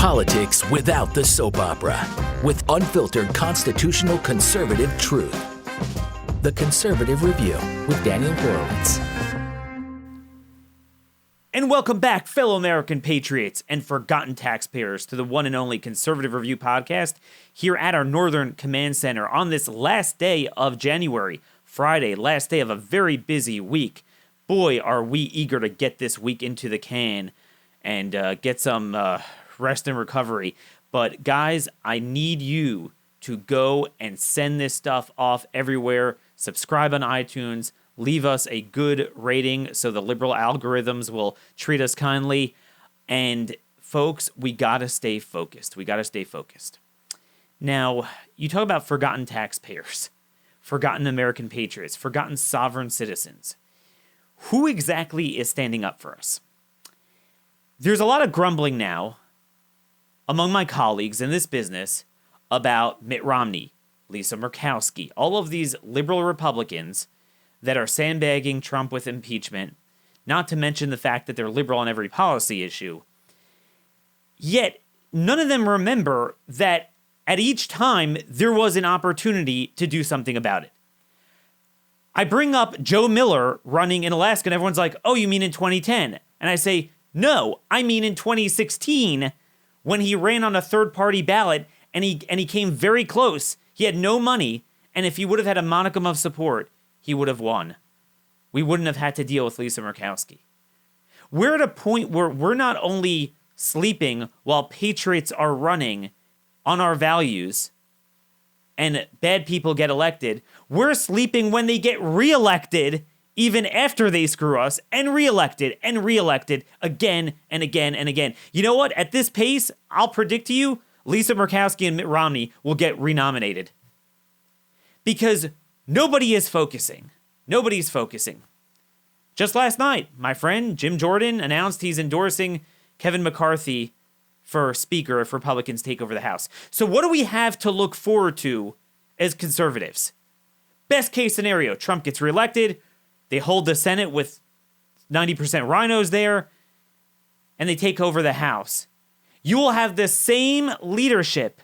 Politics without the soap opera, with unfiltered constitutional conservative truth. The Conservative Review with Daniel Horowitz. And welcome back, fellow American patriots and forgotten taxpayers, to the one and only Conservative Review podcast here at our Northern Command Center on this last day of January, Friday, last day of a very busy week. Boy, are we eager to get this week into the can and get some rest and recovery. But guys, I need you to go and send this stuff off everywhere. Subscribe on iTunes. Leave us a good rating so the liberal algorithms will treat us kindly. And folks, we got to stay focused. Now, you talk about forgotten taxpayers, forgotten American patriots, forgotten sovereign citizens. Who exactly is standing up for us? There's a lot of grumbling now among my colleagues in this business about Mitt Romney, Lisa Murkowski, all of these liberal Republicans that are sandbagging Trump with impeachment, not to mention the fact that they're liberal on every policy issue. Yet, none of them remember that at each time there was an opportunity to do something about it. I bring up Joe Miller running in Alaska, and everyone's like, oh, you mean in 2010? And I say, no, I mean in 2016, when he ran on a third-party ballot, and he came very close. He had no money, and if he would have had a modicum of support, he would have won. We wouldn't have had to deal with Lisa Murkowski. We're at a point where we're not only sleeping while patriots are running on our values and bad people get elected, we're sleeping when they get reelected even after they screw us, and reelected again and again and again. You know what? At this pace, I'll predict to you, Lisa Murkowski and Mitt Romney will get renominated. Because nobody is focusing. Nobody's focusing. Just last night, my friend Jim Jordan announced he's endorsing Kevin McCarthy for Speaker if Republicans take over the House. So what do we have to look forward to as conservatives? Best case scenario, Trump gets reelected, they hold the Senate with 90% rhinos there, and they take over the House. You will have the same leadership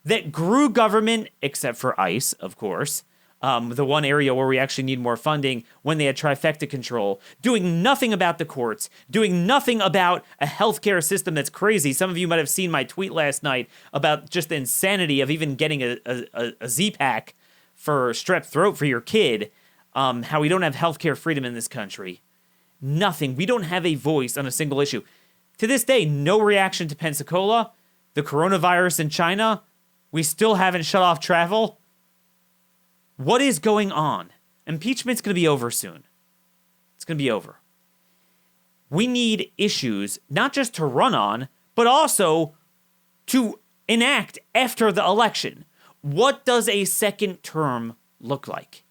that grew government, except for ICE, of course, the one area where we actually need more funding, when they had trifecta control, doing nothing about the courts, doing nothing about a healthcare system that's crazy. Some of you might have seen my tweet last night about just the insanity of even getting a Z-Pack for strep throat for your kid, how we don't have healthcare freedom in this country. Nothing. We don't have a voice on a single issue. To this day, no reaction to Pensacola, the coronavirus in China. We still haven't shut off travel. What is going on? Impeachment's going to be over soon. It's going to be over. We need issues, not just to run on, but also to enact after the election. What does a second term look like?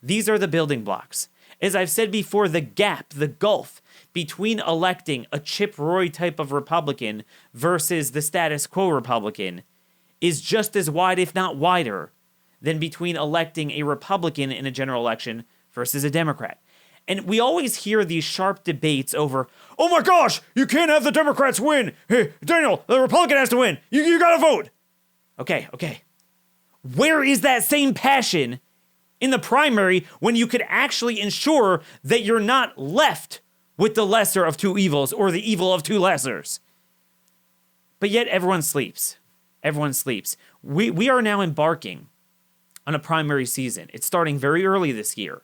These are the building blocks. As I've said before, the gap, the gulf between electing a Chip Roy type of Republican versus the status quo Republican is just as wide, if not wider, than between electing a Republican in a general election versus a Democrat. And we always hear these sharp debates over, oh my gosh, you can't have the Democrats win. Hey, Daniel, the Republican has to win. You gotta vote. Okay. Where is that same passion in the primary when you could actually ensure that you're not left with the lesser of two evils or the evil of two lessers? But yet everyone sleeps. We are now embarking on a primary season. It's starting very early this year.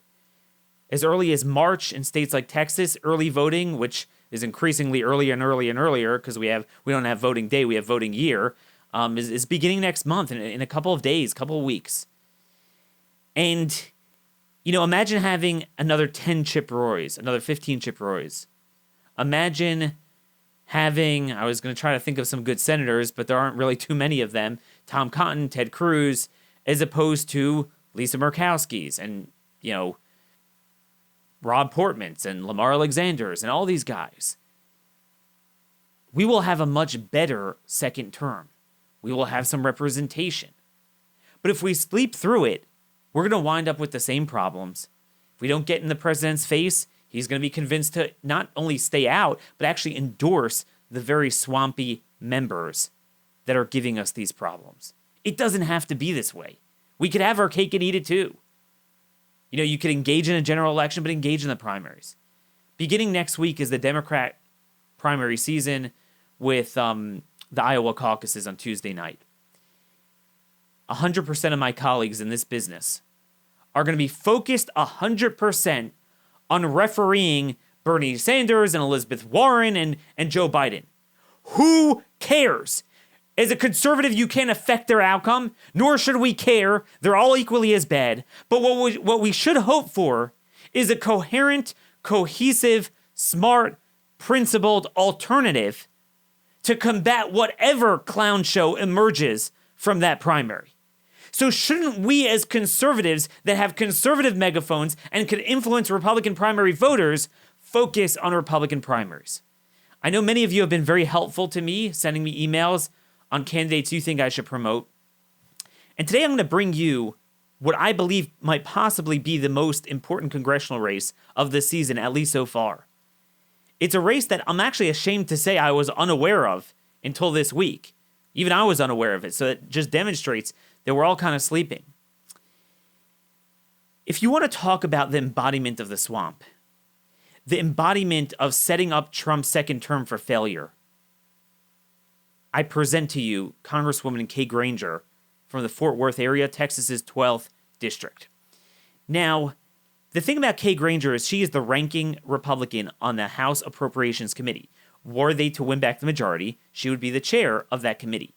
As early as March in states like Texas, early voting, which is increasingly earlier and earlier because we don't have voting day, we have voting year, is beginning next month in a couple of days, couple of weeks. And, imagine having another 10 Chip Roys, another 15 Chip Roys. Imagine having, I was going to try to think of some good senators, but there aren't really too many of them, Tom Cotton, Ted Cruz, as opposed to Lisa Murkowski's and, Rob Portman's and Lamar Alexander's and all these guys. We will have a much better second term. We will have some representation. But if we sleep through it, we're going to wind up with the same problems. If we don't get in the president's face, he's going to be convinced to not only stay out, but actually endorse the very swampy members that are giving us these problems. It doesn't have to be this way. We could have our cake and eat it too. You know, you could engage in a general election, but engage in the primaries. Beginning next week is the Democrat primary season with the Iowa caucuses on Tuesday night. 100% of my colleagues in this business are going to be focused 100% on refereeing Bernie Sanders and Elizabeth Warren and Joe Biden. Who cares? As a conservative, you can't affect their outcome, nor should we care. They're all equally as bad. But what we should hope for is a coherent, cohesive, smart, principled alternative to combat whatever clown show emerges from that primary. So shouldn't we as conservatives that have conservative megaphones and can influence Republican primary voters focus on Republican primaries? I know many of you have been very helpful to me, sending me emails on candidates you think I should promote. And today I'm going to bring you what I believe might possibly be the most important congressional race of this season, at least so far. It's a race that I'm actually ashamed to say I was unaware of until this week. Even I was unaware of it, so it just demonstrates that we're all kind of sleeping. If you want to talk about the embodiment of the swamp, the embodiment of setting up Trump's second term for failure, I present to you Congresswoman Kay Granger from the Fort Worth area, Texas's 12th district. Now, the thing about Kay Granger is she is the ranking Republican on the House Appropriations Committee. Were they to win back the majority, she would be the chair of that committee.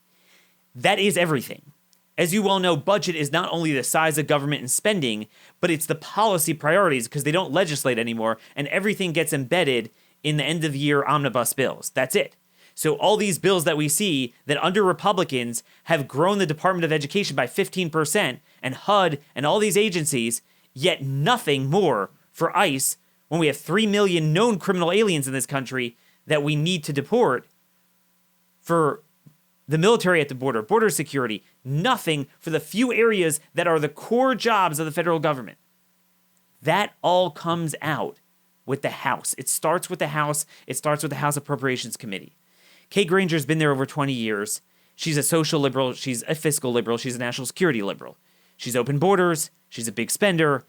That is everything. As you well know, budget is not only the size of government and spending, but it's the policy priorities because they don't legislate anymore and everything gets embedded in the end-of-year omnibus bills. That's it. So all these bills that we see that under Republicans have grown the Department of Education by 15% and HUD and all these agencies, yet nothing more for ICE when we have 3 million known criminal aliens in this country that we need to deport, for the military at the border, border security, nothing for the few areas that are the core jobs of the federal government. That all comes out with the House. It starts with the House. It starts with the House Appropriations Committee. Kay Granger's been there over 20 years. She's a social liberal. She's a fiscal liberal. She's a national security liberal. She's open borders. She's a big spender.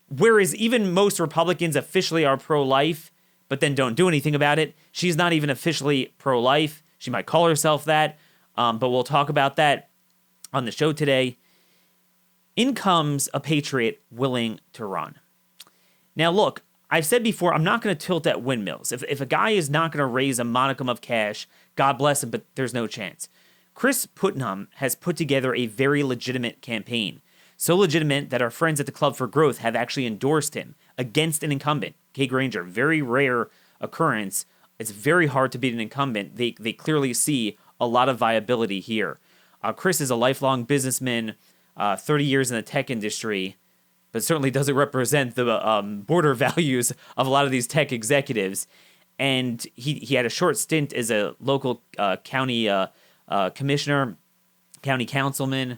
Whereas even most Republicans officially are pro-life, but then don't do anything about it, she's not even officially pro-life. She might call herself that, but we'll talk about that on the show today. In comes a patriot willing to run. Now, look, I've said before, I'm not going to tilt at windmills. If a guy is not going to raise a modicum of cash, God bless him, but there's no chance. Chris Putnam has put together a very legitimate campaign. So legitimate that our friends at the Club for Growth have actually endorsed him against an incumbent, Kay Granger. Very rare occurrence. It's very hard to beat an incumbent. They clearly see a lot of viability here. Chris is a lifelong businessman, 30 years in the tech industry, but certainly doesn't represent the border values of a lot of these tech executives. And he had a short stint as a local county commissioner, county councilman,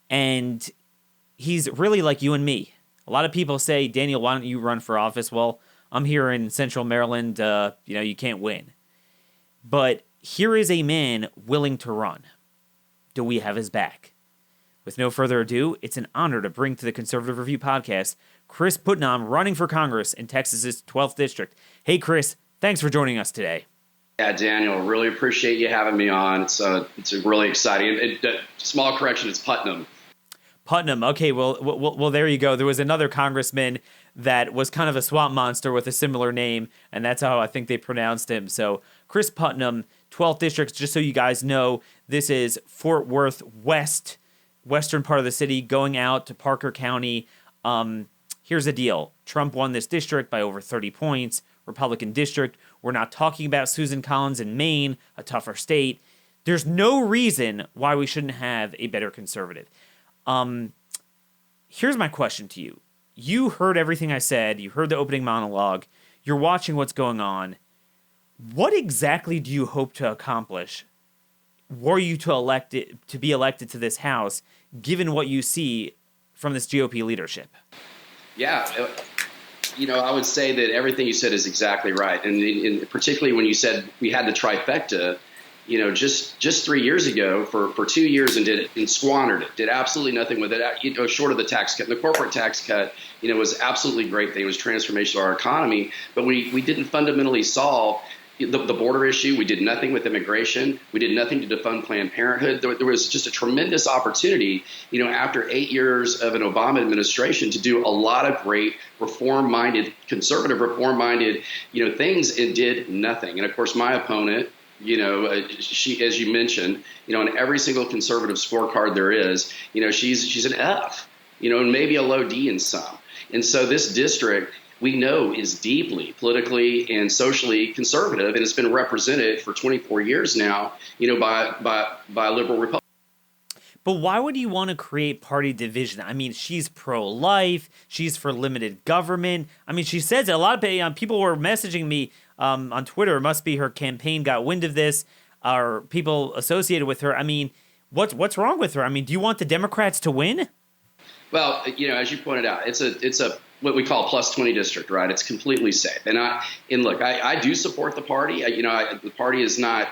and he's really like you and me. A lot of people say, Daniel, why don't you run for office? Well, I'm here in Central Maryland. You can't win. But here is a man willing to run. Do we have his back? With no further ado, it's an honor to bring to the Conservative Review podcast Chris Putnam running for Congress in Texas's 12th district. Hey, Chris, thanks for joining us today. Yeah, Daniel, really appreciate you having me on. It's really exciting. Small correction, it's Putnam. Putnam. Okay, well, there you go. There was another congressman that was kind of a swamp monster with a similar name, and that's how I think they pronounced him. So Chris Putnam, 12th district, just so you guys know, this is Fort Worth West, western part of the city, going out to Parker County. Here's the deal. Trump won this district by over 30 points. Republican district. We're not talking about Susan Collins in Maine, a tougher state. There's no reason why we shouldn't have a better conservative. Here's my question to you. You heard everything I said. You heard the opening monologue. You're watching what's going on. What exactly do you hope to accomplish were you to be elected to this House, given what you see from this GOP leadership? Yeah, I would say that everything you said is exactly right. And particularly when you said we had the trifecta, just 3 years ago for 2 years and squandered it, did absolutely nothing with it, short of the tax cut. And the corporate tax cut, was absolutely great thing. It was transformational to our economy, but we didn't fundamentally solve the border issue. We did nothing with immigration. We did nothing to defund Planned Parenthood. There was just a tremendous opportunity, after 8 years of an Obama administration, to do a lot of great reform-minded, conservative reform-minded, things, and did nothing. And of course, my opponent, she, as you mentioned, on every single conservative scorecard there is, she's an F, and maybe a low D in some. And so this district, we know, is deeply politically and socially conservative, and it's been represented for 24 years now, by liberal Republicans. But why would you want to create party division? I mean, she's pro-life. She's for limited government. I mean, she says it. A lot of people were messaging me on Twitter. It must be her campaign got wind of this, or people associated with her. I mean, what's wrong with her? I mean, do you want the Democrats to win? Well, as you pointed out, it's a what we call a plus 20 district, right? It's completely safe. And look, I do support the party. The party is not,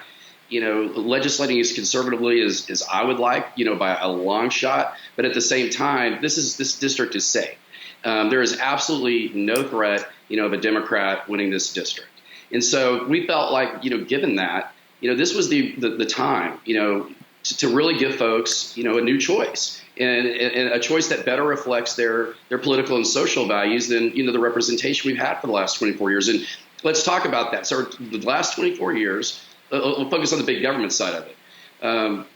legislating as conservatively as I would like, by a long shot. But at the same time, this district is safe. There is absolutely no threat, of a Democrat winning this district. And so we felt like, given that, this was the time, to really give folks, a new choice. And a choice that better reflects their political and social values than, the representation we've had for the last 24 years. And let's talk about that. So the last 24 years, we'll focus on the big government side of it.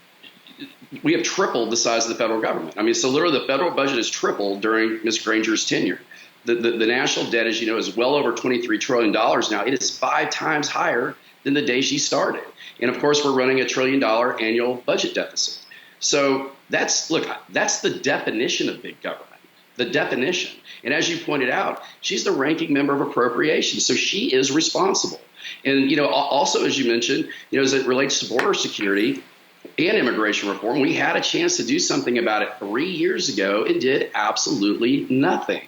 We have tripled the size of the federal government. I mean, so literally the federal budget has tripled during Ms. Granger's tenure. The national debt, as you know, is well over $23 trillion now. It is 5 times higher than the day she started. And of course, we're running $1 trillion annual budget deficit. So that's the definition of big government, the definition. And as you pointed out, she's the ranking member of appropriations, so she is responsible. And, also, as you mentioned, as it relates to border security and immigration reform, we had a chance to do something about it 3 years ago and did absolutely nothing.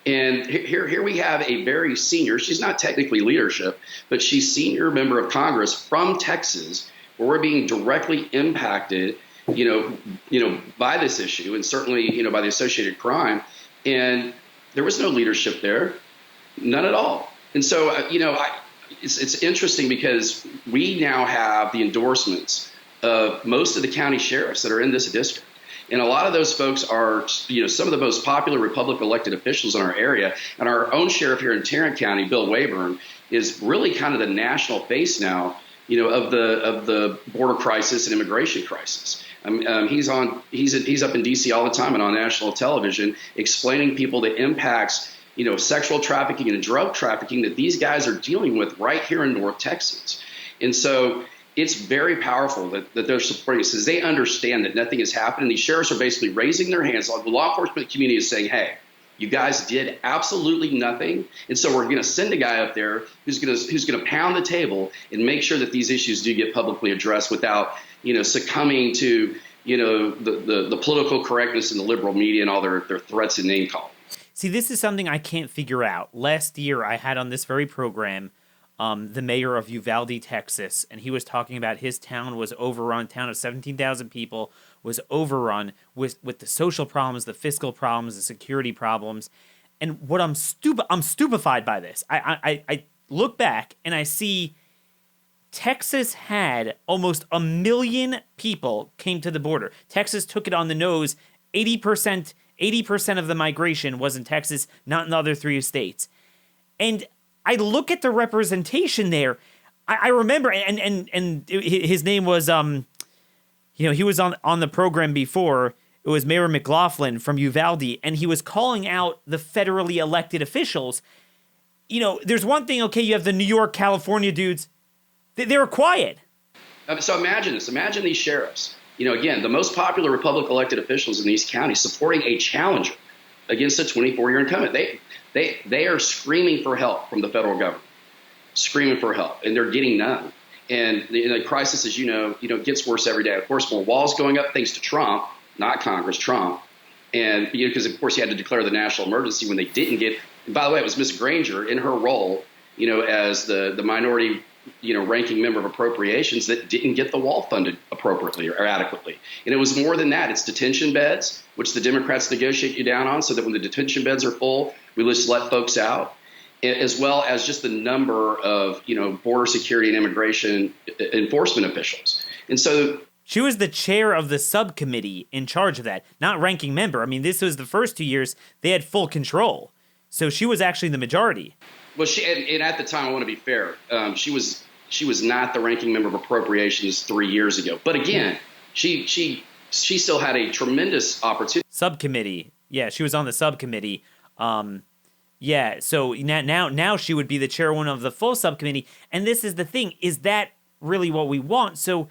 And here we have a very senior, she's not technically leadership, but she's senior member of Congress from Texas, where we're being directly impacted by this issue, and certainly, by the associated crime. And there was no leadership there, none at all. And so, it's interesting because we now have the endorsements of most of the county sheriffs that are in this district. And a lot of those folks are, some of the most popular Republican elected officials in our area. And our own sheriff here in Tarrant County, Bill Wayburn, is really kind of the national face now, of the border crisis and immigration crisis. He's up in D.C. all the time and on national television explaining people the impacts, sexual trafficking and drug trafficking that these guys are dealing with right here in North Texas. And so it's very powerful that they're supporting us, because they understand that nothing has happened. These sheriffs are basically raising their hands. The law enforcement community is saying, hey, you guys did absolutely nothing. And so we're going to send a guy up there who's going to pound the table and make sure that these issues do get publicly addressed without, succumbing to, the political correctness in the liberal media and all their threats and name calling. See, this is something I can't figure out. Last year, I had on this very program the mayor of Uvalde, Texas, and he was talking about his town was overrun, town of 17,000 people was overrun with the social problems, the fiscal problems, the security problems. And what I'm stupefied by this. I look back and I see Texas had almost 1 million people came to the border. Texas took it on the nose. 80% of the migration was in Texas, not in the other 3 states. And I look at the representation there. I remember, and his name was, he was on the program before. It was Mayor McLaughlin from Uvalde, and he was calling out the federally elected officials. There's one thing, okay, you have the New York, California dudes. They were quiet. So imagine this. Imagine these sheriffs. Again, the most popular Republican elected officials in these counties supporting a challenger against a 24-year incumbent. They are screaming for help from the federal government, screaming for help, and they're getting none. And the crisis, as you know, gets worse every day. Of course, more walls going up thanks to Trump, not Congress, Trump. And because, of course, he had to declare the national emergency when they didn't get. And by the way, it was Ms. Granger in her role, as the minority ranking member of appropriations that didn't get the wall funded appropriately or adequately. And it was more than that. It's detention beds, which the Democrats negotiate you down on, so that when the detention beds are full, we just let folks out, as well as just the number of, border security and immigration enforcement officials. And so she was the chair of the subcommittee in charge of that, not ranking member. I mean, this was the first 2 years they had full control. So she was actually the majority. Well, and at the time, I want to be fair, she was not the ranking member of appropriations 3 years ago. But again, she still had a tremendous opportunity. Subcommittee. Yeah, she was on the subcommittee. Yeah, so now she would be the chairwoman of the full subcommittee. And this is the thing. Is that really what we want? So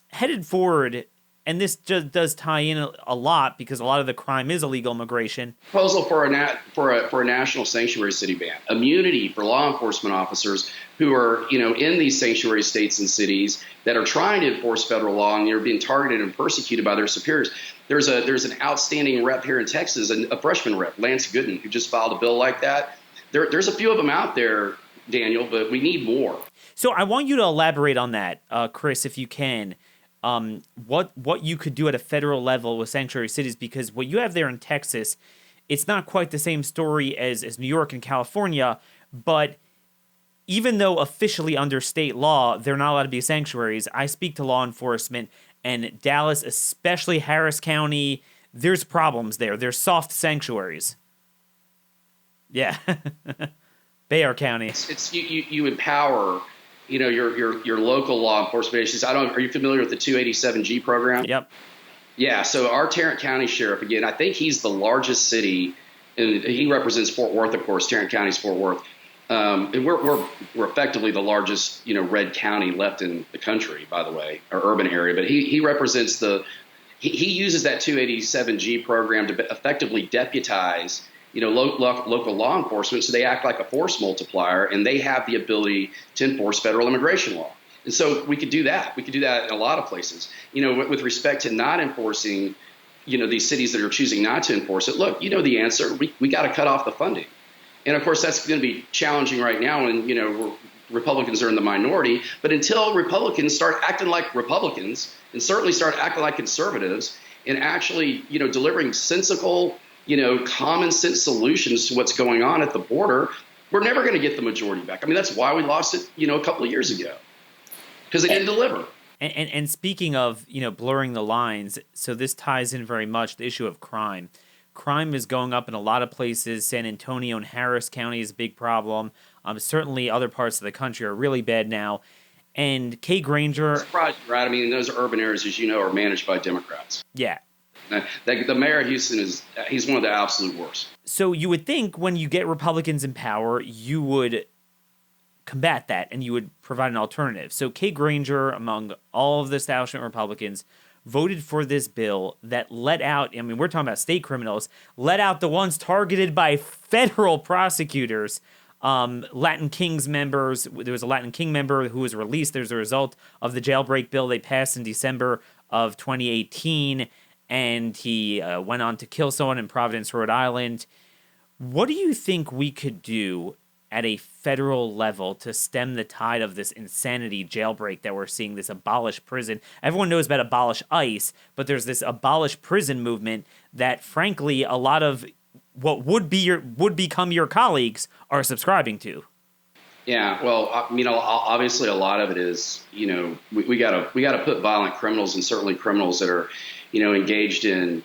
headed forward, and this just does tie in a lot because a lot of the crime is illegal immigration. Proposal for a national sanctuary city ban, immunity for law enforcement officers who are in these sanctuary states and cities that are trying to enforce federal law and they're being targeted and persecuted by their superiors. There's an outstanding rep here in Texas, a freshman rep, Lance Gooden, who just filed a bill like that. There's a few of them out there, Daniel, but we need more. So I want you to elaborate on that, Chris, if you can. What you could do at a federal level with sanctuary cities, because what you have there in Texas, it's not quite the same story as New York and California, but even though officially under state law, they're not allowed to be sanctuaries, I speak to law enforcement, and Dallas, especially Harris County, there's problems there. There's soft sanctuaries. Yeah. Bexar County. It's you empower your local law enforcement agencies. Are you familiar with the 287G program? Yep. Yeah. So our Tarrant County Sheriff, again, I think he's the largest city, and he represents Fort Worth, of course. Tarrant County's Fort Worth. And we're effectively the largest, red county left in the country, by the way, or urban area. But he represents he uses that 287G program to effectively deputize local law enforcement, so they act like a force multiplier, and they have the ability to enforce federal immigration law. And so we could do that. We could do that in a lot of places. With respect to not enforcing, these cities that are choosing not to enforce it, look, the answer. We got to cut off the funding. And, of course, that's going to be challenging right now when, Republicans are in the minority. But until Republicans start acting like Republicans and certainly start acting like conservatives and actually, delivering sensical, common sense solutions to what's going on at the border, we're never going to get the majority back. I mean, that's why we lost it, a couple of years ago, because they didn't deliver. And speaking of, blurring the lines, so this ties in very much the issue of crime. Crime is going up in a lot of places. San Antonio and Harris County is a big problem. Certainly other parts of the country are really bad now. And Kay Granger... Surprised, right? I mean, those urban areas, as you know, are managed by Democrats. Yeah. The mayor of Houston he's one of the absolute worst. So you would think when you get Republicans in power, you would combat that and you would provide an alternative. So Kay Granger, among all of the establishment Republicans, voted for this bill that let out, we're talking about state criminals, let out the ones targeted by federal prosecutors. Latin Kings members, there was a Latin King member who was released as a result of the jailbreak bill they passed in December of 2018, and he went on to kill someone in Providence, Rhode Island. What do you think we could do at a federal level to stem the tide of this insanity jailbreak that we're seeing, this abolish prison? Everyone knows about abolish ICE, but there's this abolish prison movement that, frankly, a lot of what would become your colleagues are subscribing to. Yeah, well, obviously a lot of it is, we gotta put violent criminals, and certainly criminals that are, engaged in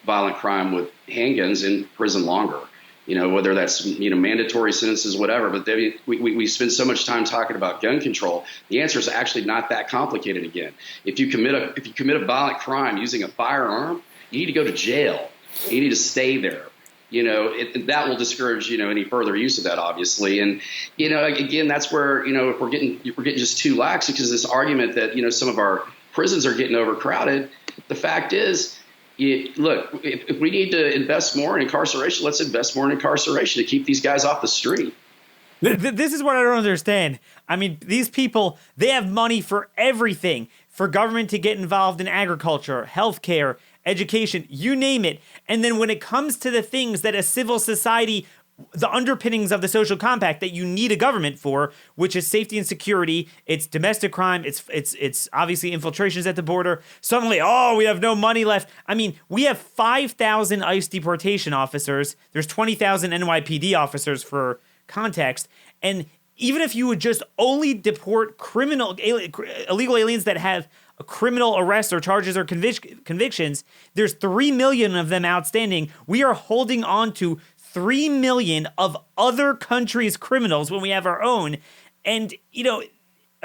violent crime with handguns in prison longer. Whether that's, mandatory sentences, whatever. But we spend so much time talking about gun control. The answer is actually not that complicated. Again, if you commit a violent crime using a firearm, you need to go to jail. You need to stay there. That will discourage, any further use of that, obviously. And, again, that's where, if we're getting just too lax, because this argument that, some of our prisons are getting overcrowded. The fact is, look, if we need to invest more in incarceration, let's invest more in incarceration to keep these guys off the street. This is what I don't understand. These people, they have money for everything, for government to get involved in agriculture, healthcare, education, you name it. And then when it comes to the things that a civil society the underpinnings of the social compact that you need a government for, which is safety and security. It's domestic crime. It's obviously infiltrations at the border. Suddenly, we have no money left. I mean, we have 5,000 ICE deportation officers. There's 20,000 NYPD officers for context. And even if you would just only deport illegal aliens that have a criminal arrest or charges or convictions, there's 3 million of them outstanding. We are holding on to 3 million of other countries' criminals when we have our own. And,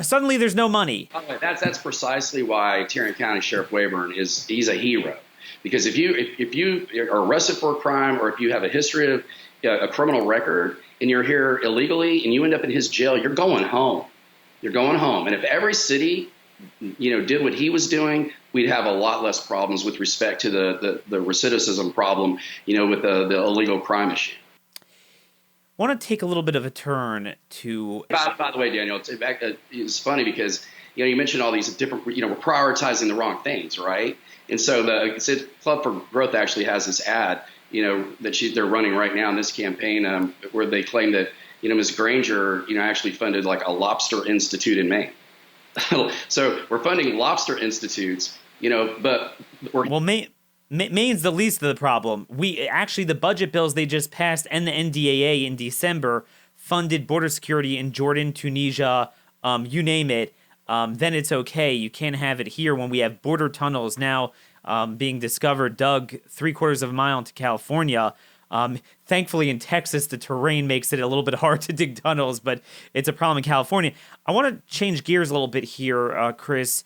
suddenly there's no money. That's precisely why Tarrant County Sheriff Wayburn he's a hero. Because if you are arrested for a crime, or if you have a history of a criminal record and you're here illegally and you end up in his jail, you're going home. You're going home. And if every city did what he was doing, we'd have a lot less problems with respect to the recidivism problem, with the illegal crime issue. I want to take a little bit of a turn to... By the way, Daniel, it's funny because, you mentioned all these different, we're prioritizing the wrong things, right? And so the Club for Growth actually has this ad, that they're running right now in this campaign where they claim that, Ms. Granger, actually funded like a lobster institute in Maine. So we're funding lobster institutes, but Maine's the least of the problem. The budget bills they just passed and the NDAA in December funded border security in Jordan, Tunisia, you name it. Then it's okay. You can't have it here when we have border tunnels now being discovered, dug 3/4 of a mile into California. Thankfully, in Texas, the terrain makes it a little bit hard to dig tunnels, but it's a problem in California. I want to change gears a little bit here, Chris.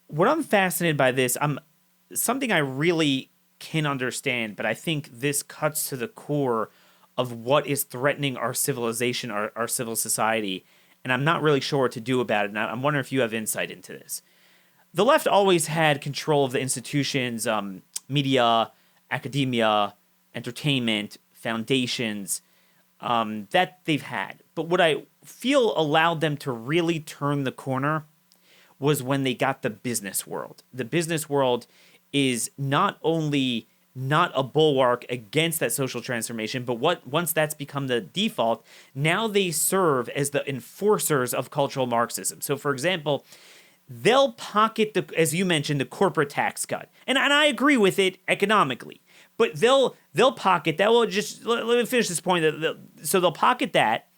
What I'm fascinated by this, something I really can understand, but I think this cuts to the core of what is threatening our civilization, our civil society, and I'm not really sure what to do about it, and I'm wondering if you have insight into this. The left always had control of the institutions, media, academia, entertainment, foundations, that they've had. But what I feel allowed them to really turn the corner was when they got the business world. The business world is not only not a bulwark against that social transformation, but once that's become the default, now they serve as the enforcers of cultural Marxism. So, for example, they'll pocket, as you mentioned, the corporate tax cut. And I agree with it economically. But they'll pocket that. Well, just let me finish this point. So they'll pocket that.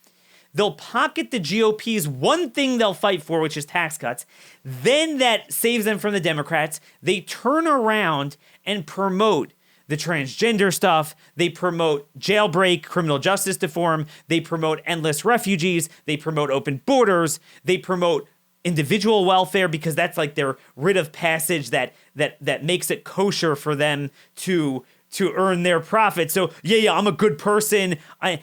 They'll pocket the GOP's one thing they'll fight for, which is tax cuts. Then that saves them from the Democrats. They turn around and promote the transgender stuff. They promote jailbreak, criminal justice reform. They promote endless refugees. They promote open borders. They promote individual welfare because that's like their writ of passage that makes it kosher for them to earn their profit. So I'm a good person. But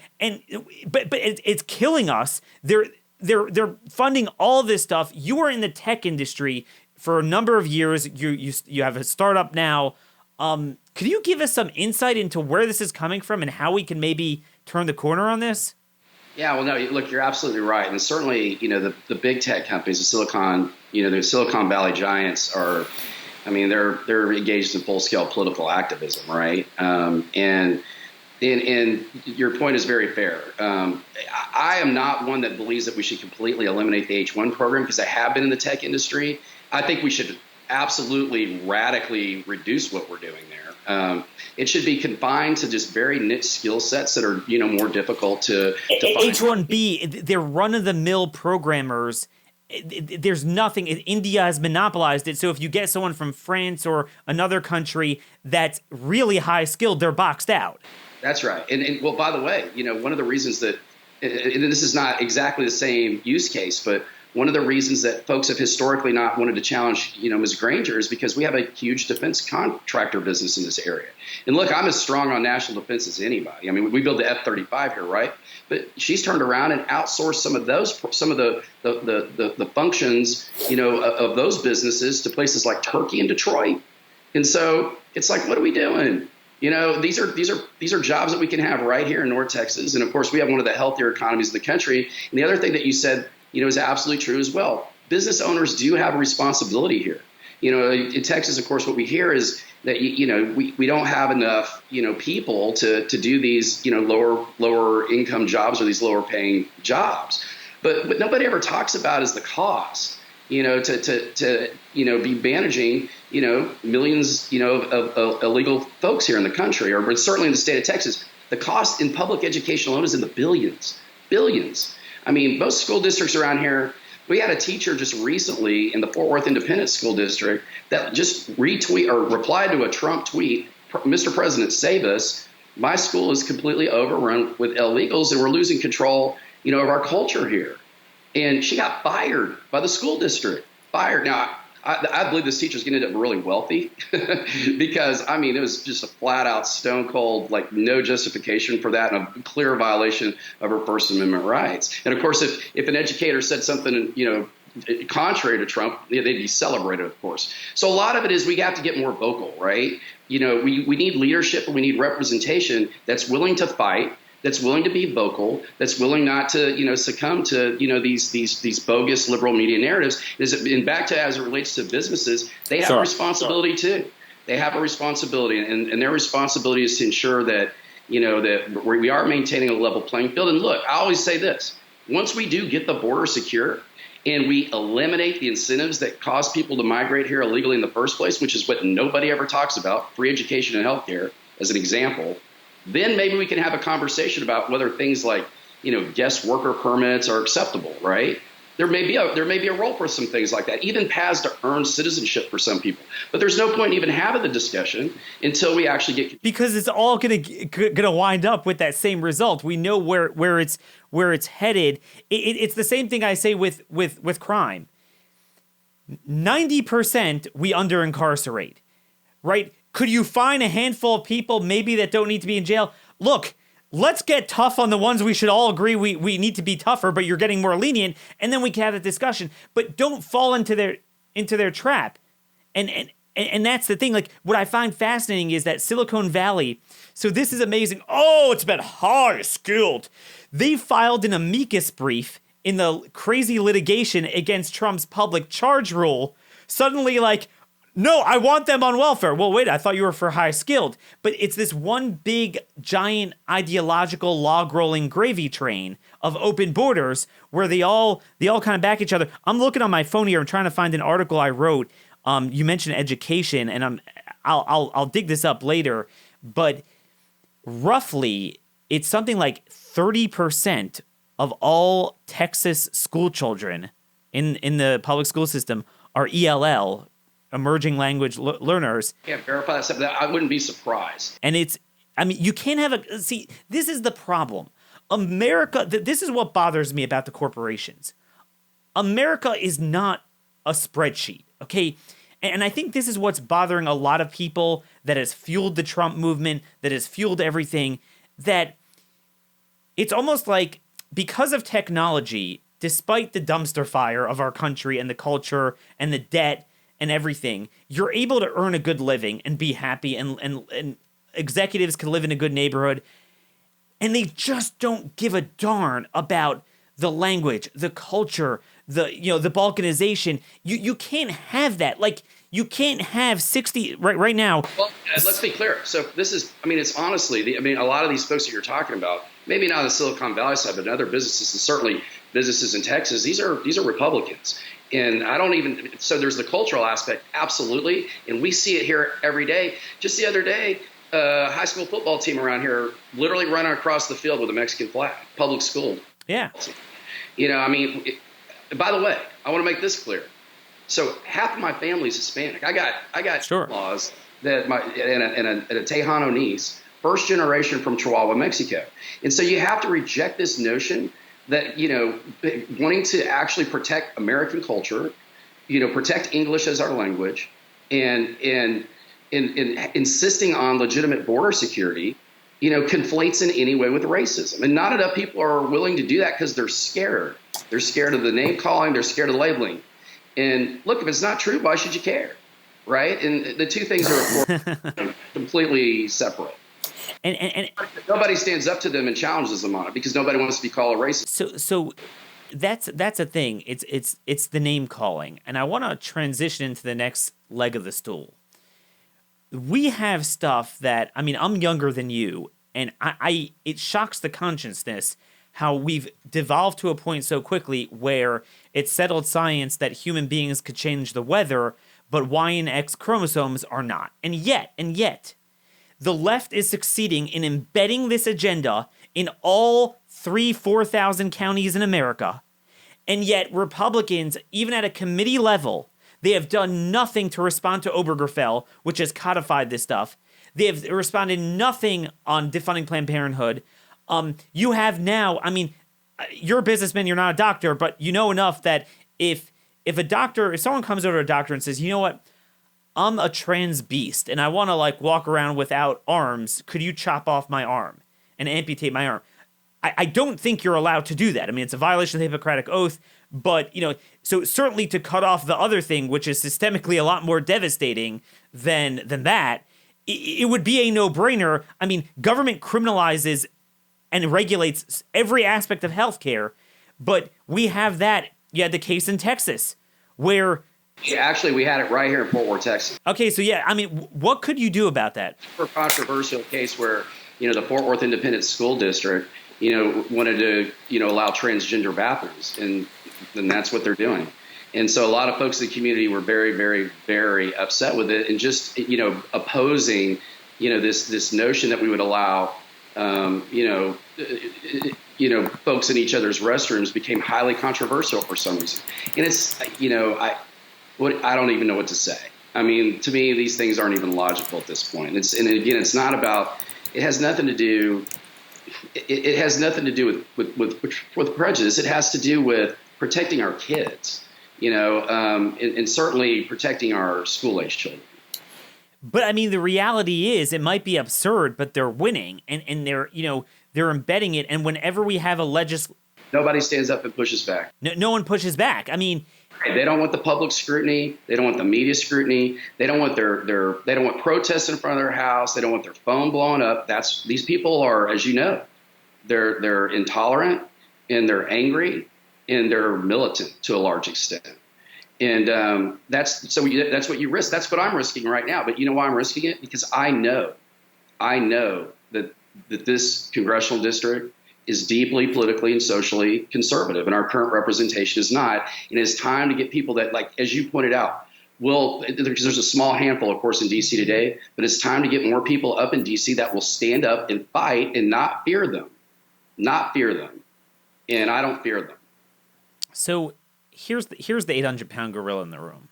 it's killing us. They're funding all this stuff. You are in the tech industry for a number of years. You have a startup now. Could you give us some insight into where this is coming from and how we can maybe turn the corner on this? Yeah, well, no, look, you're absolutely right. And certainly, the big tech companies, the Silicon Valley giants are, they're engaged in full-scale political activism, right? And your point is very fair. I am not one that believes that we should completely eliminate the H-1 program because I have been in the tech industry. I think we should absolutely radically reduce what we're doing there. It should be confined to just very niche skill sets that are, more difficult to find. H-1B, they're run-of-the-mill programmers. There's nothing. India has monopolized it. So if you get someone from France or another country that's really high skilled, they're boxed out. That's right. And well, by the way, one of the reasons that, and this is not exactly the same use case, but one of the reasons that folks have historically not wanted to challenge, Ms. Granger is because we have a huge defense contractor business in this area. And look, I'm as strong on national defense as anybody. We build the F-35 here, right? But she's turned around and outsourced some of the functions, of those businesses to places like Turkey and Detroit. And so it's like, what are we doing? These are jobs that we can have right here in North Texas. And of course, we have one of the healthier economies in the country. And the other thing that you said, is absolutely true as well. Business owners do have a responsibility here. In Texas, of course, what we hear is that, we don't have enough, people to do these, lower income jobs or these lower paying jobs. But what nobody ever talks about is the cost, to be managing, millions, of illegal folks here in the country, or certainly in the state of Texas. The cost in public education alone is in the billions. I mean, most school districts around here, we had a teacher just recently in the Fort Worth Independent School District that just retweet or replied to a Trump tweet, Mr. President, save us. My school is completely overrun with illegals and we're losing control, of our culture here. And she got fired by the school district. Fired. Now, I believe this teacher's going to end up really wealthy because, it was just a flat out stone cold, like no justification for that and a clear violation of her First Amendment rights. And of course, if an educator said something, contrary to Trump, they'd be celebrated, of course. So a lot of it is we have to get more vocal, right? We need leadership and we need representation that's willing to fight, that's willing to be vocal, that's willing not to, succumb to, these bogus liberal media narratives. And back to as it relates to businesses, they have a responsibility too. They have a responsibility, and their responsibility is to ensure that, that we are maintaining a level playing field. And look, I always say this: once we do get the border secure and we eliminate the incentives that cause people to migrate here illegally in the first place, which is what nobody ever talks about, free education and healthcare as an example, then maybe we can have a conversation about whether things like, guest worker permits are acceptable, right? There may be a role for some things like that, even paths to earn citizenship for some people. But there's no point in even having the discussion until we actually get, because it's all gonna wind up with that same result. We know where it's headed. It's the same thing I say with crime. 90% we under incarcerate, right? Could you find a handful of people maybe that don't need to be in jail? Look, let's get tough on the ones we should all agree we need to be tougher, but you're getting more lenient, and then we can have a discussion. But don't fall into their trap. And that's the thing. Like, what I find fascinating is that Silicon Valley, so this is amazing. Oh, it's been high skilled. They filed an amicus brief in the crazy litigation against Trump's public charge rule. Suddenly, like, no, I want them on welfare. Well, wait, I thought you were for high skilled. But it's this one big, giant, ideological, log-rolling gravy train of open borders where they all kind of back each other. I'm looking on my phone here. I'm trying to find an article I wrote. You mentioned education, and I'll dig this up later. But roughly, it's something like 30% of all Texas school children in the public school system are ELL, emerging language learners. Can't verify that stuff. I wouldn't be surprised. And you can't have see, this is the problem. America, this is what bothers me about the corporations. America is not a spreadsheet, okay? And I think this is what's bothering a lot of people, that has fueled the Trump movement, that has fueled everything, that it's almost like, because of technology, despite the dumpster fire of our country and the culture and the debt and everything, you're able to earn a good living and be happy, and executives can live in a good neighborhood, and they just don't give a darn about the language, the culture, the balkanization. You can't have that. Like, you can't have 60 right now. Well, let's be clear. So this is, it's honestly, a lot of these folks that you're talking about, maybe not on the Silicon Valley side, but in other businesses, and certainly businesses in Texas, these are Republicans. And so there's the cultural aspect, absolutely. And we see it here every day. Just the other day, a high school football team around here literally running across the field with a Mexican flag, public school. Yeah. By the way, I want to make this clear. So half of my family's Hispanic. I got sure. laws that and a Tejano niece, first generation from Chihuahua, Mexico. And so you have to reject this notion that, wanting to actually protect American culture, protect English as our language, and insisting on legitimate border security, conflates in any way with racism. And not enough people are willing to do that because they're scared. They're scared of the name calling. They're scared of labeling. And look, if it's not true, why should you care? Right? And the two things are completely separate. And nobody stands up to them and challenges them on it because nobody wants to be called a racist. So that's a thing. It's the name calling, and I want to transition into the next leg of the stool. We have stuff that, I mean, I'm younger than you, and I it shocks the consciousness how we've devolved to a point so quickly where it's settled science that human beings could change the weather, but Y and X chromosomes are not. And yet, the left is succeeding in embedding this agenda in all 4,000 counties in America. And yet Republicans, even at a committee level, they have done nothing to respond to Obergefell, which has codified this stuff. They have responded nothing on defunding Planned Parenthood. You have now, I mean, you're a businessman, you're not a doctor, but you know enough that if someone comes over to a doctor and says, you know what, I'm a trans beast and I want to like walk around without arms, could you chop off my arm and amputate my arm? I don't think you're allowed to do that. I mean, it's a violation of the Hippocratic Oath, but, so certainly to cut off the other thing, which is systemically a lot more devastating than that, it would be a no-brainer. I mean, government criminalizes and regulates every aspect of healthcare, but we have that. You had the case in Texas where... Yeah, actually, we had it right here in Fort Worth, Texas. Okay, so yeah, I mean, what could you do about that? For a controversial case where, the Fort Worth Independent School District, wanted to, allow transgender bathrooms, and that's what they're doing. And so a lot of folks in the community were very, very, very upset with it and just, opposing, this notion that we would allow, folks in each other's restrooms became highly controversial for some reason. And it's, I don't even know what to say. I mean, to me, these things aren't even logical at this point. It's not about, it has nothing to do with prejudice. It has to do with protecting our kids, and certainly protecting our school-age children. But I mean, the reality is it might be absurd, but they're winning and they're embedding it. And whenever we have nobody stands up and pushes back. No one pushes back. I mean, they don't want the public scrutiny. They don't want the media scrutiny. They don't want they don't want protests in front of their house. They don't want their phone blowing up. These people are, as you know, they're intolerant and they're angry and they're militant to a large extent. And that's what you risk. That's what I'm risking right now. But you know why I'm risking it? Because I know that this congressional district is deeply politically and socially conservative, and our current representation is not. And it's time to get people that, like, as you pointed out, because there's a small handful, of course, in D.C. today, but it's time to get more people up in D.C. that will stand up and fight and not fear them. And I don't fear them. So here's the 800-pound gorilla in the room.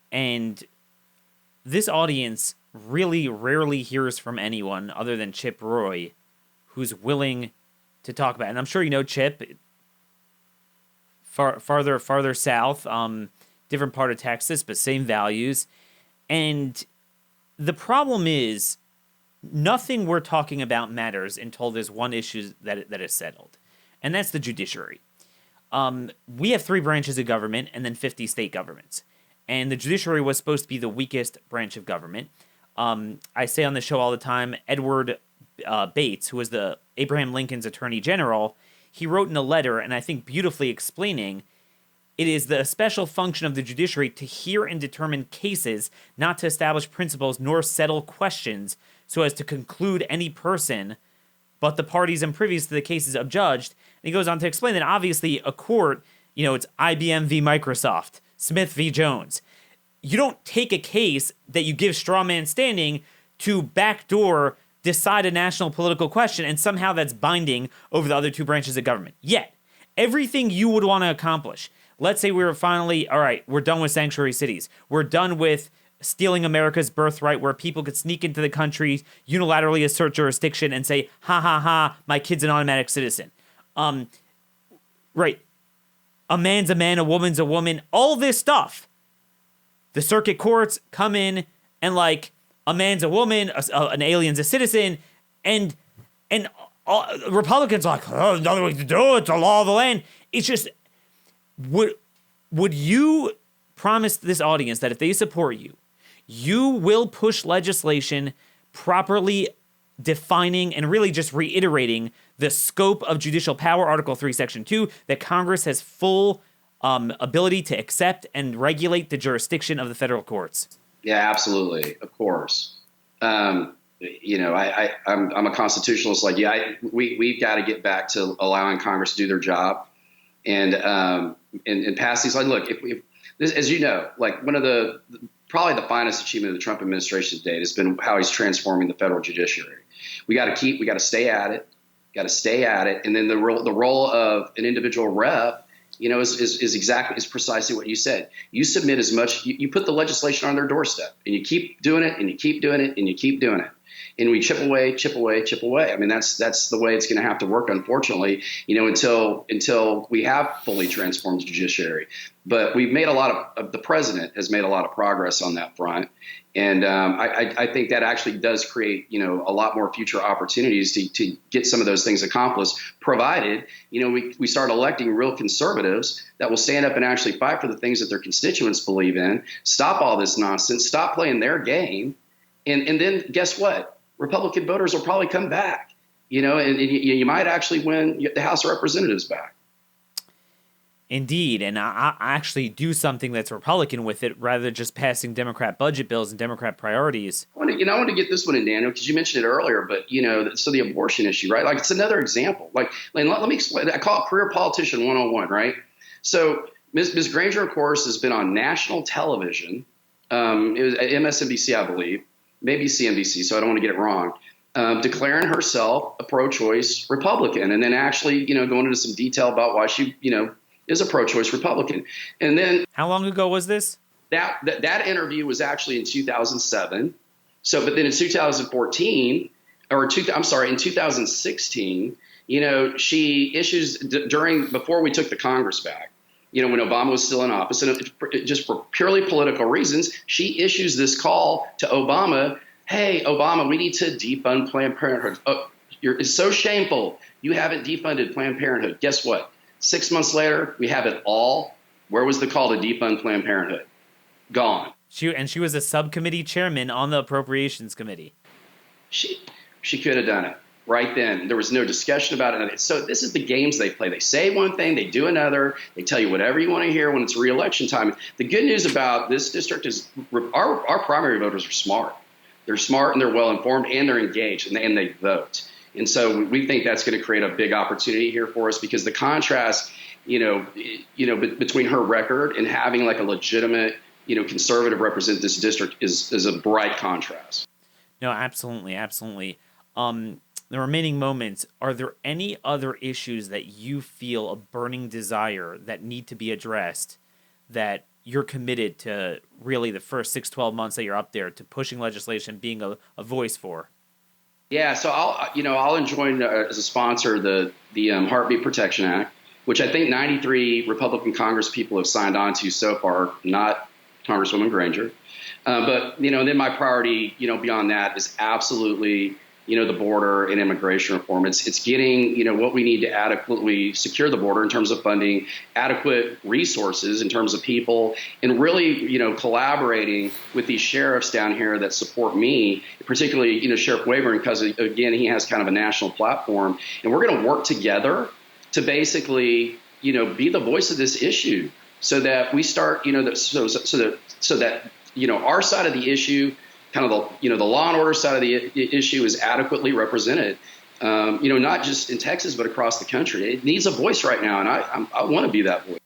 And this audience really rarely hears from anyone other than Chip Roy, who's willing to talk about it. And I'm sure you know Chip, farther south, different part of Texas, but same values. And the problem is, nothing we're talking about matters until there's one issue that is settled, and that's the judiciary. We have 3 branches of government and then 50 state governments. And the judiciary was supposed to be the weakest branch of government. I say on the show all the time, Edward Bates, who was the Abraham Lincoln's attorney general, he wrote in a letter, and I think beautifully explaining, it is the special function of the judiciary to hear and determine cases, not to establish principles nor settle questions so as to conclude any person, but the parties and previous to the cases adjudged. And he goes on to explain that obviously a court, it's IBM v. Microsoft, Smith v. Jones. You don't take a case that you give straw man standing to backdoor decide a national political question, and somehow that's binding over the other 2 branches of government. Yet, everything you would want to accomplish, let's say we were finally, all right, we're done with sanctuary cities. We're done with stealing America's birthright, where people could sneak into the country, unilaterally assert jurisdiction, and say, ha, ha, ha, my kid's an automatic citizen. Right. A man's a man, a woman's a woman, all this stuff. The circuit courts come in and, like, a man's a woman, an alien's a citizen, and Republicans are like, oh, there's nothing we can do, it's a law of the land. It's just, would you promise this audience that if they support you, you will push legislation properly defining and really just reiterating the scope of judicial power, Article 3, Section 2, that Congress has full ability to accept and regulate the jurisdiction of the federal courts. Yeah, absolutely. Of course. I'm a constitutionalist like you. We've got to get back to allowing Congress to do their job and pass these. Like, look, if this, as you know, like one of probably the finest achievement of the Trump administration to date has been how he's transforming the federal judiciary. We got to stay at it. And then the role of an individual rep, is precisely what you said. You submit as much, you put the legislation on their doorstep, and you keep doing it, and you keep doing it, and you keep doing it. And we chip away. I mean, that's the way it's going to have to work, unfortunately, until we have fully transformed the judiciary. But we've made the president has made a lot of progress on that front. And I think that actually does create, a lot more future opportunities to get some of those things accomplished, provided, we start electing real conservatives that will stand up and actually fight for the things that their constituents believe in, stop all this nonsense, stop playing their game. And then guess what? Republican voters will probably come back, and you might actually win the House of Representatives back. Indeed, and I actually do something that's Republican with it rather than just passing Democrat budget bills and Democrat priorities. I want to get this one in, Daniel, because you mentioned it earlier, but, so the abortion issue, right? Like, it's another example. Like, let me explain. I call it career politician 101, right? So Ms. Granger, of course, has been on national television. It was at MSNBC, I believe, maybe CNBC, so I don't want to get it wrong, declaring herself a pro-choice Republican, and then actually, going into some detail about why she, is a pro-choice Republican. And then how long ago was this? That interview was actually in 2007. So, but then in 2014, in 2016, she issues before we took the Congress back, when Obama was still in office, and just for purely political reasons, she issues this call to Obama. Hey, Obama, we need to defund Planned Parenthood. Oh, it's so shameful. You haven't defunded Planned Parenthood. Guess what? 6 months later, we have it all. Where was the call to defund Planned Parenthood? Gone. She was a subcommittee chairman on the Appropriations Committee. She could have done it right then. There was no discussion about it. So this is the games they play. They say one thing, they do another. They tell you whatever you want to hear when it's re-election time. The good news about this district is our primary voters are smart. They're smart and they're well informed and they're engaged and they vote. And so we think that's going to create a big opportunity here for us, because the contrast, between her record and having like a legitimate, conservative represent this district is a bright contrast. No, absolutely. The remaining moments, are there any other issues that you feel a burning desire that need to be addressed that you're committed to really the first 6-12 months that you're up there to pushing legislation, being a voice for? Yeah, so I'll join as a sponsor the Heartbeat Protection Act, which I think 93 Republican Congress people have signed on to so far, not Congresswoman Granger. But then my priority, beyond that is absolutely, the border and immigration reform. It's getting, what we need to adequately secure the border in terms of funding, adequate resources in terms of people, and really, collaborating with these sheriffs down here that support me, particularly, Sheriff Wavering, because again, he has kind of a national platform, and we're going to work together to basically, be the voice of this issue, so that we start, so that our side of the issue, kind of the law and order side of the issue, is adequately represented, not just in Texas, but across the country. It needs a voice right now, and I want to be that voice.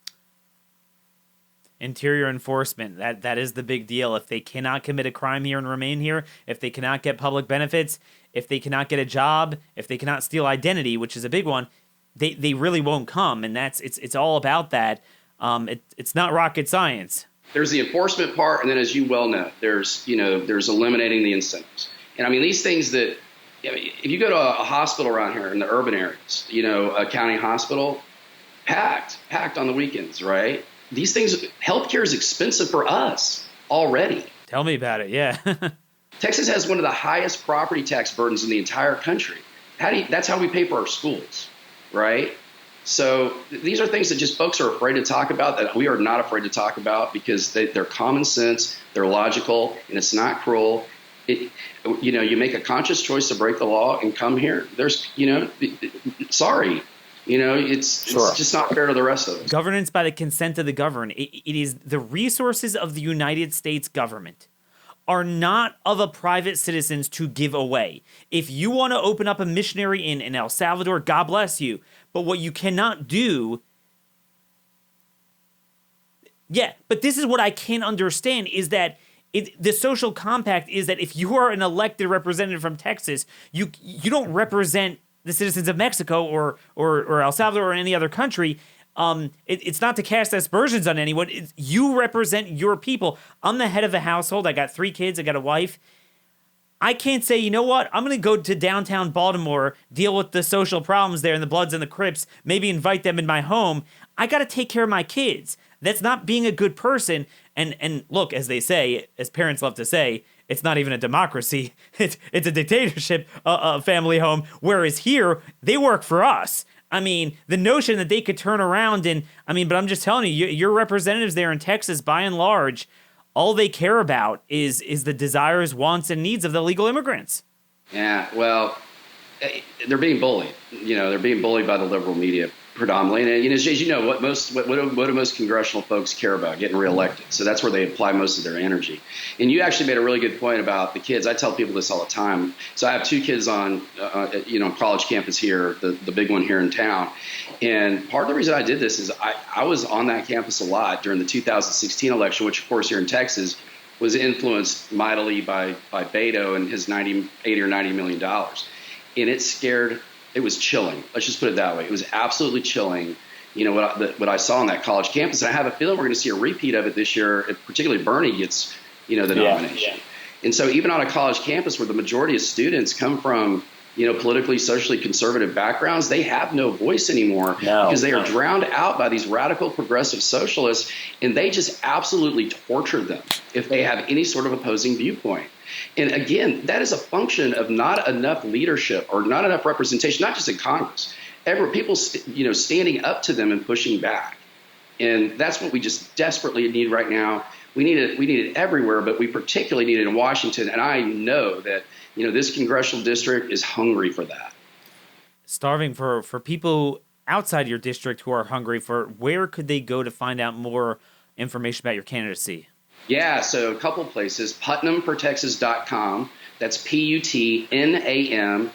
Interior enforcement, that is the big deal. If they cannot commit a crime here and remain here, if they cannot get public benefits, if they cannot get a job, if they cannot steal identity, which is a big one, they really won't come, and it's all about that. It's not rocket science. There's the enforcement part, and then, as you well know, there's eliminating the incentives. And I mean, these things that, if you go to a hospital around here in the urban areas, a county hospital, packed on the weekends, right? These things, healthcare is expensive for us already. Tell me about it, yeah. Texas has one of the highest property tax burdens in the entire country. That's how we pay for our schools, right? So these are things that just folks are afraid to talk about, that we are not afraid to talk about, because they're common sense, they're logical, and it's not cruel. you make a conscious choice to break the law and come here. There's, sorry. It's just not fair to the rest of us. Governance by the consent of the governed. It is the resources of the United States government are not of a private citizens to give away. If you want to open up a missionary inn in El Salvador, God bless you. But what you cannot do... Yeah, but this is what I can't understand is that the social compact is that if you are an elected representative from Texas, you don't represent the citizens of Mexico or El Salvador or any other country. It's not to cast aspersions on anyone. You represent your people. I'm the head of a household. I got 3 kids. I got a wife. I can't say, you know what? I'm going to go to downtown Baltimore, deal with the social problems there and the Bloods and the Crips, maybe invite them in my home. I got to take care of my kids. That's not being a good person. And look, as they say, as parents love to say, it's not even a democracy. It's a dictatorship, a family home. Whereas here, they work for us. I mean, the notion that they could turn around and, but I'm just telling you, your representatives there in Texas, by and large, all they care about is the desires, wants, and needs of the illegal immigrants. Yeah, well, they're being bullied. They're being bullied by the liberal media predominantly. And as you know, what do most congressional folks care about? Getting reelected. So that's where they apply most of their energy. And you actually made a really good point about the kids. I tell people this all the time. So I have 2 kids on, college campus here, the big one here in town. And part of the reason I did this is I was on that campus a lot during the 2016 election, which of course here in Texas was influenced mightily by Beto and his $80 or $90 million. And it was chilling. Let's just put it that way. It was absolutely chilling, what I saw on that college campus. And I have a feeling we're going to see a repeat of it this year, if particularly Bernie gets, the nomination. Yeah. And so even on a college campus where the majority of students come from, politically, socially conservative backgrounds, they have no voice anymore because they are drowned out by these radical progressive socialists, and they just absolutely torture them if they have any sort of opposing viewpoint. And again, that is a function of not enough leadership or not enough representation, not just in Congress, people, standing up to them and pushing back. And that's what we just desperately need right now. We need it everywhere, but we particularly need it in Washington. And I know that, this congressional district is hungry for that. Starving for people outside your district who are hungry for, where could they go to find out more information about your candidacy? Yeah, so a couple places. PutnamforTexas.com. That's PUTNAM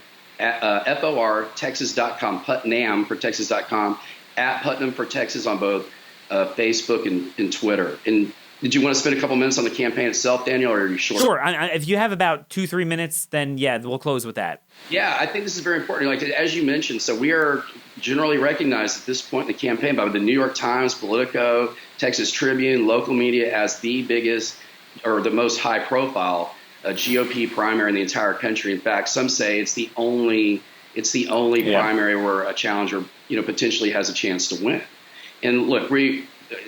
FOR Texas.com. PutnamforTexas.com. At Putnam for Texas on both Facebook and Twitter. And did you want to spend a couple minutes on the campaign itself, Daniel, or are you sure? Sure. If you have about 2-3 minutes, then yeah, we'll close with that. Yeah, I think this is very important. Like, as you mentioned, so we are generally recognized at this point in the campaign by the New York Times, Politico, Texas Tribune, local media as the biggest or the most high profile GOP primary in the entire country. In fact, some say it's the only primary where a challenger, potentially has a chance to win. And look,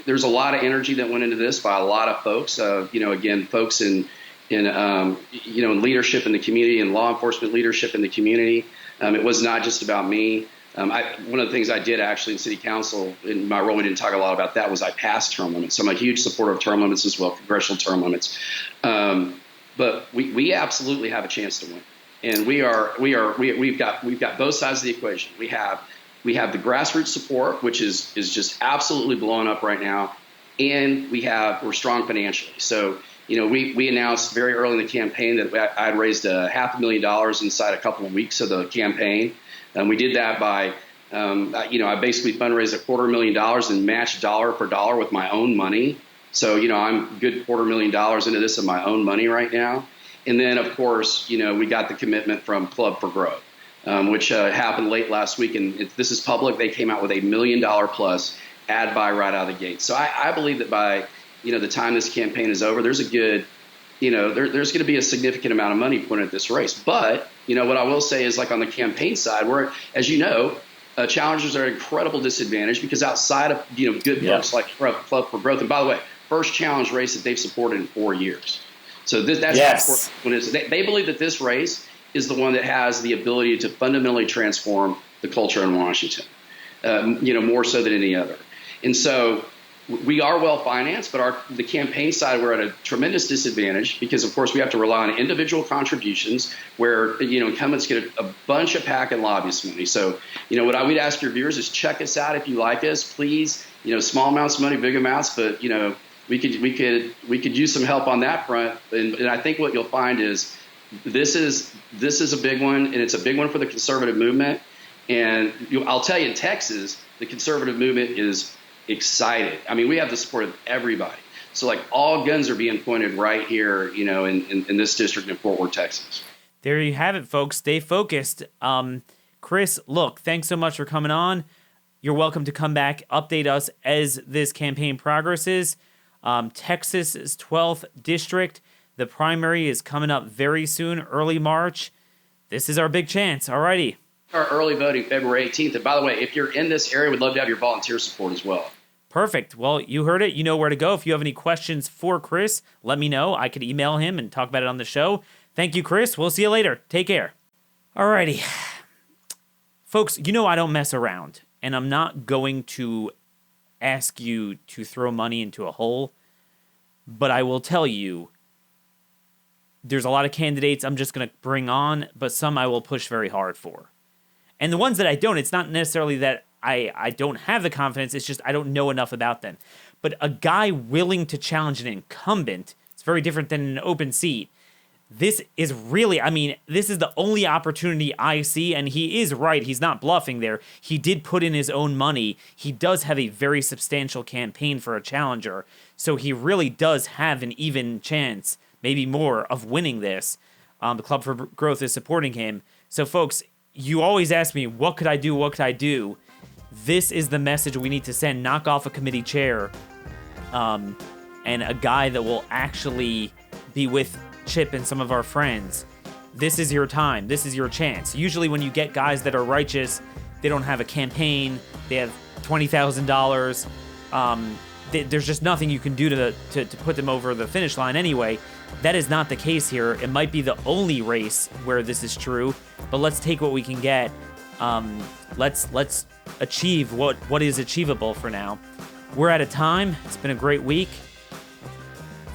there's a lot of energy that went into this by a lot of folks. Again, folks in leadership in the community and law enforcement leadership in the community. It was not just about me. One of the things I did actually in city council in my role, we didn't talk a lot about that, was I passed term limits. So I'm a huge supporter of term limits as well, congressional term limits. But we absolutely have a chance to win. And we've got both sides of the equation. We have the grassroots support, which is just absolutely blowing up right now, and we're strong financially. So, we announced very early in the campaign that I had raised $500,000 inside a couple of weeks of the campaign, and we did that by, I basically fundraised $250,000 and matched dollar for dollar with my own money. So, I'm good $250,000 into this of my own money right now, and then of course, we got the commitment from Club for Growth. Which happened late last week, and this is public. They came out with $1 million plus ad buy right out of the gate. So I believe that by the time this campaign is over, there's a good, there's going to be a significant amount of money put into this race. But what I will say is, like, on the campaign side, where, as challengers are at incredible disadvantage because outside of good folks like Club for Growth, and by the way, first challenge race that they've supported in 4 years. So that's important. They believe that this race is the one that has the ability to fundamentally transform the culture in Washington, more so than any other. And so, we are well financed, but the campaign side, we're at a tremendous disadvantage because, of course, we have to rely on individual contributions where, incumbents get a bunch of PAC and lobbyist money. So, what I would ask your viewers is check us out if you like us, please. Small amounts of money, big amounts, but we could use some help on that front. And I think what you'll find is this is a big one, and it's a big one for the conservative movement. And I'll tell you, in Texas, the conservative movement is excited. I mean, we have the support of everybody. So like all guns are being pointed right here, in this district in Fort Worth, Texas. There you have it, folks. Stay focused. Chris, look, thanks so much for coming on. You're welcome to come back, update us as this campaign progresses. Texas's 12th district. The primary is coming up very soon, early March. This is our big chance. Alrighty. Our early voting February 18th. And by the way, if you're in this area, we'd love to have your volunteer support as well. Perfect. Well, you heard it. You know where to go. If you have any questions for Chris, let me know. I could email him and talk about it on the show. Thank you, Chris. We'll see you later. Take care. Alrighty. Folks, I don't mess around. And I'm not going to ask you to throw money into a hole. But I will tell you, there's a lot of candidates I'm just going to bring on, but some I will push very hard for. And the ones that I don't, it's not necessarily that I don't have the confidence, it's just I don't know enough about them. But a guy willing to challenge an incumbent, it's very different than an open seat. This is really, this is the only opportunity I see, and he is right, he's not bluffing there. He did put in his own money. He does have a very substantial campaign for a challenger, so he really does have an even chance, maybe more, of winning this. The Club for Growth is supporting him. So folks, you always ask me, what could I do? What could I do? This is the message we need to send. Knock off a committee chair and a guy that will actually be with Chip and some of our friends. This is your time. This is your chance. Usually when you get guys that are righteous, they don't have a campaign. They have $20,000. There's just nothing you can do to put them over the finish line anyway. That is not the case here. It might be the only race where this is true, but let's take what we can get. Let's achieve what is achievable for now. We're out of time. It's been a great week.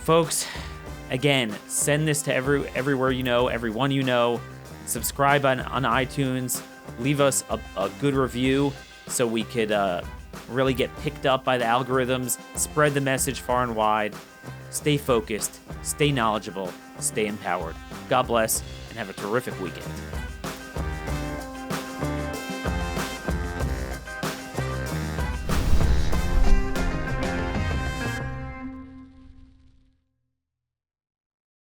Folks, again, send this to everywhere everyone you know. Subscribe on iTunes. Leave us a good review so we could really get picked up by the algorithms. Spread the message far and wide. Stay focused, stay knowledgeable, stay empowered. God bless, and have a terrific weekend.